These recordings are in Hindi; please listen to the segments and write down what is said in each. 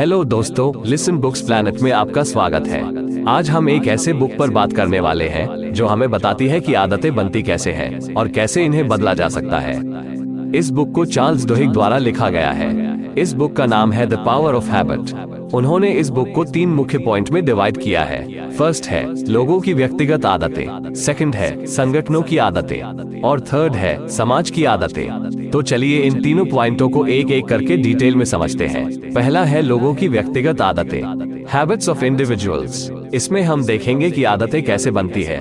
हेलो दोस्तों, लिसन बुक्स प्लैनेट में आपका स्वागत है। आज हम एक ऐसे बुक पर बात करने वाले हैं जो हमें बताती है कि आदतें बनती कैसे हैं और कैसे इन्हें बदला जा सकता है। इस बुक को चार्ल्स डुहिग द्वारा लिखा गया है। इस बुक का नाम है द पावर ऑफ हैबिट। उन्होंने इस बुक को 3 मुख्य पॉइंट में डिवाइड किया है। फर्स्ट है लोगों की व्यक्तिगत आदतें, सेकंड है संगठनों की आदतें और थर्ड है समाज की आदतें। तो चलिए इन तीनों पॉइंटों को एक एक करके डिटेल में समझते हैं। पहला है लोगों की व्यक्तिगत आदतें, हैबिट्स ऑफ इंडिविजुअल्स। इसमें हम देखेंगे कि आदतें कैसे बनती है।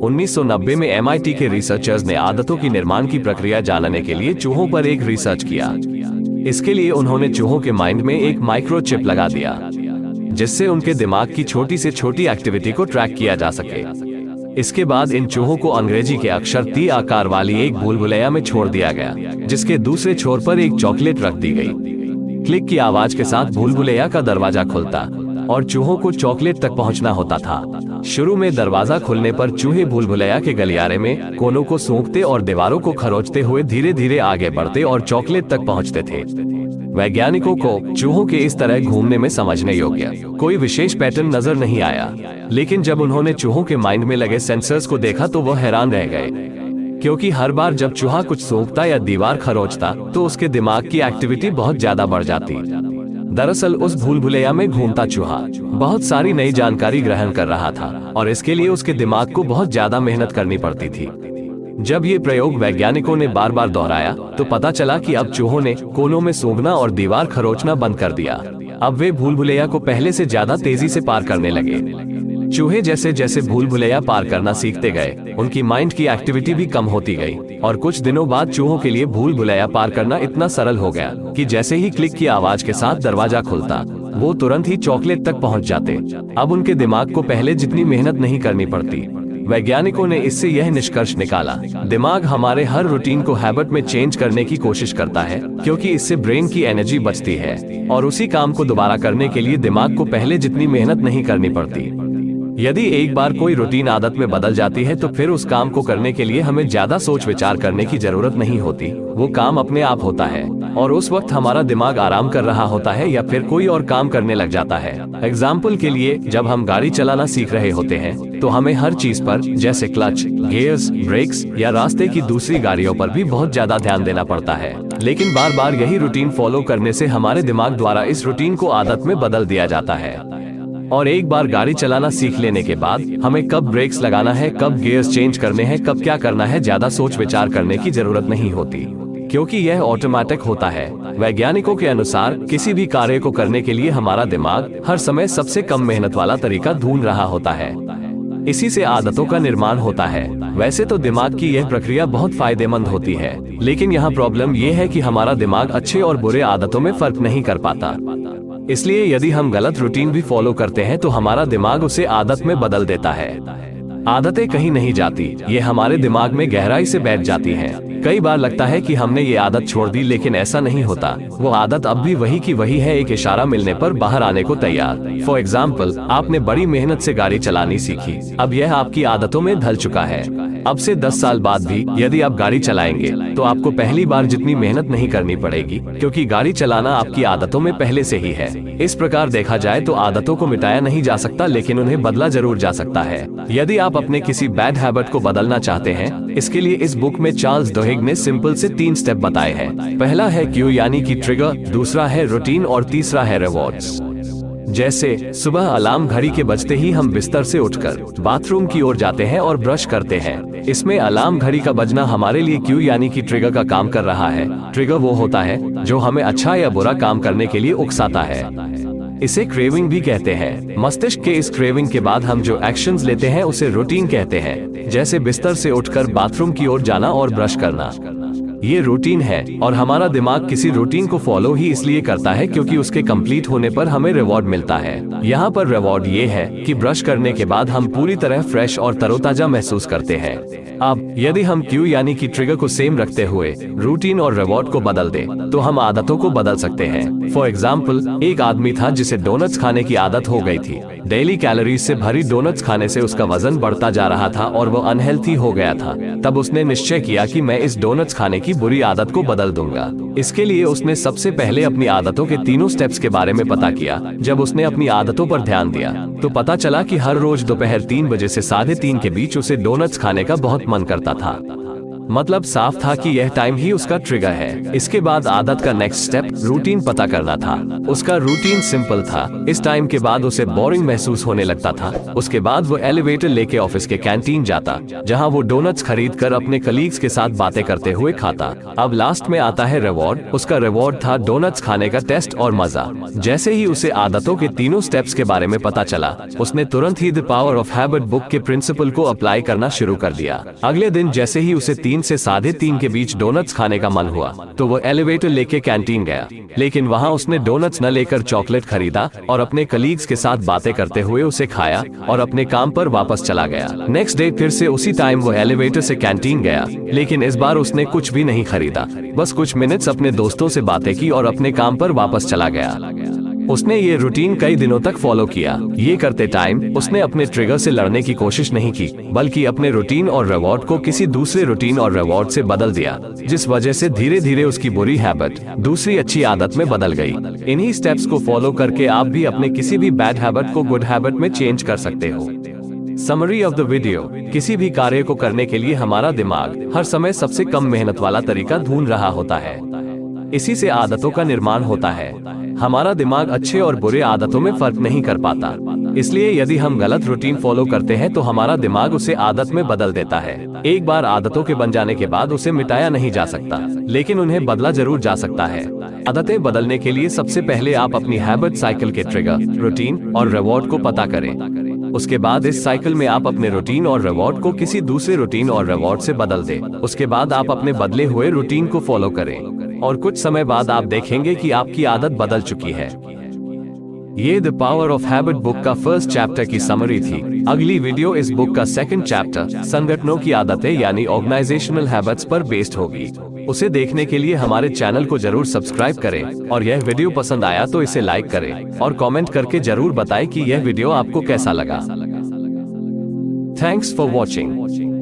1990 में MIT के रिसर्चर्स ने आदतों की निर्माण की प्रक्रिया जानने के लिए चूहों पर एक रिसर्च किया। इसके लिए उन्होंने चूहों के माइंड में एक माइक्रोचिप लगा दिया, जिससे उनके दिमाग की छोटी से छोटी एक्टिविटी को ट्रैक किया जा सके। इसके बाद इन चूहों को अंग्रेजी के अक्षर T आकार वाली एक भूलभुलैया में छोड़ दिया गया, जिसके दूसरे छोर पर एक चॉकलेट रख दी गई। क्लिक की आवाज के साथ भूलभुलैया का दरवाजा खुलता और चूहों को चॉकलेट तक पहुंचना होता था। शुरू में दरवाजा खुलने पर चूहे भूलभुलैया के गलियारे में कोनों को सूंघते और दीवारों को खरोचते हुए धीरे धीरे आगे बढ़ते और चॉकलेट तक पहुंचते थे। वैज्ञानिकों को चूहों के इस तरह घूमने में समझने योग्य कोई विशेष पैटर्न नजर नहीं आया, लेकिन जब उन्होंने चूहों के माइंड में लगे सेंसर्स को देखा तो वह हैरान रह गए, क्योंकि हर बार जब चूहा कुछ सूंघता या दीवार खरोचता तो उसके दिमाग की एक्टिविटी बहुत ज्यादा बढ़ जाती। दरअसल उस भूलभुलैया में घूमता चूहा बहुत सारी नई जानकारी ग्रहण कर रहा था और इसके लिए उसके दिमाग को बहुत ज्यादा मेहनत करनी पड़ती थी। जब ये प्रयोग वैज्ञानिकों ने बार बार दोहराया तो पता चला कि अब चूहों ने कोनों में सूंघना और दीवार खरोचना बंद कर दिया। अब वे भूलभुलैया को पहले से ज्यादा तेजी से पार करने लगे। चूहे जैसे जैसे भूलभुलैया पार करना सीखते गए, उनकी माइंड की एक्टिविटी भी कम होती गई और कुछ दिनों बाद चूहों के लिए भूलभुलैया पार करना इतना सरल हो गया कि जैसे ही क्लिक की आवाज के साथ दरवाजा खुलता, वो तुरंत ही चॉकलेट तक पहुंच जाते। अब उनके दिमाग को पहले जितनी मेहनत नहीं करनी पड़ती। वैज्ञानिकों ने इससे यह निष्कर्ष निकाला, दिमाग हमारे हर रूटीन को हैबिट में चेंज करने की कोशिश करता है, क्योंकि इससे ब्रेन की एनर्जी बचती है और उसी काम को दोबारा करने के लिए दिमाग को पहले जितनी मेहनत नहीं करनी पड़ती। यदि एक बार कोई रूटीन आदत में बदल जाती है तो फिर उस काम को करने के लिए हमें ज्यादा सोच विचार करने की जरूरत नहीं होती। वो काम अपने आप होता है और उस वक्त हमारा दिमाग आराम कर रहा होता है या फिर कोई और काम करने लग जाता है। एग्जाम्पल के लिए, जब हम गाड़ी चलाना सीख रहे होते हैं तो हमें हर चीज पर, जैसे क्लच, गियर्स, ब्रेक्स या रास्ते की दूसरी गाड़ियों पर भी बहुत ज्यादा ध्यान देना पड़ता है। लेकिन बार बार यही रूटीन फॉलो करने से हमारे दिमाग द्वारा इस रूटीन को आदत में बदल दिया जाता है और एक बार गाड़ी चलाना सीख लेने के बाद हमें कब ब्रेक्स लगाना है, कब गियर्स चेंज करने हैं, कब क्या करना है, ज्यादा सोच विचार करने की जरूरत नहीं होती, क्योंकि यह ऑटोमेटिक होता है। वैज्ञानिकों के अनुसार किसी भी कार्य को करने के लिए हमारा दिमाग हर समय सबसे कम मेहनत वाला तरीका ढूंढ रहा होता है। इसी से आदतों का निर्माण होता है। वैसे तो दिमाग की यह प्रक्रिया बहुत फायदेमंद होती है, लेकिन यहाँ प्रॉब्लम यह है कि हमारा दिमाग अच्छे और बुरे आदतों में फर्क नहीं कर पाता। इसलिए यदि हम गलत रूटीन भी फॉलो करते हैं तो हमारा दिमाग उसे आदत में बदल देता है। आदतें कहीं नहीं जाती, ये हमारे दिमाग में गहराई से बैठ जाती हैं। कई बार लगता है कि हमने ये आदत छोड़ दी, लेकिन ऐसा नहीं होता। वो आदत अब भी वही की वही है, एक इशारा मिलने पर बाहर आने को तैयार। फॉर एग्जाम्पल, आपने बड़ी मेहनत से गाड़ी चलानी सीखी, अब यह आपकी आदतों में ढल चुका है। अब से 10 साल बाद भी यदि आप गाड़ी चलाएंगे तो आपको पहली बार जितनी मेहनत नहीं करनी पड़ेगी, क्योंकि गाड़ी चलाना आपकी आदतों में पहले से ही है। इस प्रकार देखा जाए तो आदतों को मिटाया नहीं जा सकता, लेकिन उन्हें बदला जरूर जा सकता है। यदि आप अपने किसी बैड हैबिट को बदलना चाहते हैं, इसके लिए इस बुक में चार्ल्स डुहिग ने सिंपल से 3 स्टेप बताए हैं। पहला है क्यू यानी कि ट्रिगर, दूसरा है रूटीन और तीसरा है रिवॉर्ड्स। जैसे सुबह अलार्म घड़ी के बजते ही हम बिस्तर से उठकर बाथरूम की ओर जाते हैं और ब्रश करते हैं। इसमें अलार्म घड़ी का बजना हमारे लिए क्यू यानी कि ट्रिगर का काम कर रहा है। ट्रिगर वो होता है जो हमें अच्छा या बुरा काम करने के लिए उकसाता है। इसे क्रेविंग भी कहते हैं। मस्तिष्क के इस क्रेविंग के बाद हम जो एक्शंस लेते हैं उसे रूटीन कहते हैं, जैसे बिस्तर से उठकर बाथरूम की ओर जाना और ब्रश करना। ये रूटीन है और हमारा दिमाग किसी रूटीन को फॉलो ही इसलिए करता है क्योंकि उसके कंप्लीट होने पर हमें रिवॉर्ड मिलता है। यहाँ पर रिवॉर्ड ये है कि ब्रश करने के बाद हम पूरी तरह फ्रेश और तरोताजा महसूस करते हैं। अब यदि हम क्यू यानी कि ट्रिगर को सेम रखते हुए रूटीन और रिवॉर्ड को बदल दें तो हम आदतों को बदल सकते हैं। फॉर एग्जाम्पल, एक आदमी था जिसे डोनट्स खाने की आदत हो गई थी। डेली कैलोरीज से भरी डोनट्स खाने से उसका वजन बढ़ता जा रहा था और वो अनहेल्थी हो गया था। तब उसने निश्चय किया कि मैं इस डोनट्स खाने की बुरी आदत को बदल दूंगा। इसके लिए उसने सबसे पहले अपनी आदतों के तीनों स्टेप्स के बारे में पता किया। जब उसने अपनी आदतों पर ध्यान दिया तो पता चला कि हर रोज दोपहर 3 बजे से 3:30 के बीच उसे डोनट्स खाने का बहुत मन करता था। मतलब साफ था कि यह टाइम ही उसका ट्रिगर है। इसके बाद आदत का नेक्स्ट स्टेप रूटीन पता करना था। उसका रूटीन सिंपल था। इस टाइम के बाद उसे बोरिंग महसूस होने लगता था। उसके बाद वो एलिवेटर लेके ऑफिस के कैंटीन जाता, जहां वो डोनट्स खरीद कर अपने कलीग्स के साथ बातें करते हुए खाता। अब लास्ट में आता है रिवॉर्ड। उसका रिवॉर्ड था डोनट्स खाने का टेस्ट और मजा। जैसे ही उसे आदतों के तीनों स्टेप्स के बारे में पता चला, उसने तुरंत ही the power of habit book के प्रिंसिपल को अप्लाई करना शुरू कर दिया। अगले दिन जैसे ही उसे 3 से 3:30 के बीच डोनट्स खाने का मन हुआ तो वो एलिवेटर लेके कैंटीन गया, लेकिन वहां उसने डोनट्स न लेकर चॉकलेट खरीदा और अपने कलीग्स के साथ बातें करते हुए उसे खाया और अपने काम पर वापस चला गया। नेक्स्ट डे फिर से उसी टाइम वो एलिवेटर से कैंटीन गया, लेकिन इस बार उसने कुछ भी नहीं खरीदा। बस कुछ मिनट्स अपने दोस्तों से बातें की और अपने काम पर वापस चला गया। उसने ये रूटीन कई दिनों तक फॉलो किया। ये करते टाइम उसने अपने ट्रिगर से लड़ने की कोशिश नहीं की, बल्कि अपने रूटीन और रिवॉर्ड को किसी दूसरे रूटीन और रिवॉर्ड से बदल दिया, जिस वजह से धीरे धीरे उसकी बुरी हैबिट दूसरी अच्छी आदत में बदल गई। इन्हीं स्टेप्स को फॉलो करके आप भी अपने किसी भी बैड हैबिट को गुड हैबिट में चेंज कर सकते हो। Summary of the video. किसी भी कार्य को करने के लिए हमारा दिमाग हर समय सबसे कम मेहनत वाला तरीका ढूंढ रहा होता है। इसी से आदतों का निर्माण होता है। हमारा दिमाग अच्छे और बुरे आदतों में फर्क नहीं कर पाता, इसलिए यदि हम गलत रूटीन फॉलो करते हैं तो हमारा दिमाग उसे आदत में बदल देता है। एक बार आदतों के बन जाने के बाद उसे मिटाया नहीं जा सकता, लेकिन उन्हें बदला जरूर जा सकता है। आदतें बदलने के लिए सबसे पहले आप अपनी हैबिट साइकिल के ट्रिगर, रूटीन और रिवॉर्ड को पता करें। उसके बाद इस साइकिल में आप अपने रूटीन और रिवॉर्ड को किसी दूसरे रूटीन और रिवॉर्ड से बदल दें। उसके बाद आप अपने बदले हुए रूटीन को फॉलो करें और कुछ समय बाद आप देखेंगे कि आपकी आदत बदल चुकी है। ये the power of habit book का फर्स्ट चैप्टर की समरी थी। अगली वीडियो इस बुक का सेकंड चैप्टर संगठनों की आदतें यानी ऑर्गेनाइजेशनल हैबिट्स पर बेस्ड होगी। उसे देखने के लिए हमारे चैनल को जरूर सब्सक्राइब करें और यह वीडियो पसंद आया तो इसे लाइक करें और कमेंट करके जरूर बताएं कि यह वीडियो आपको कैसा लगा। Thanks for watching.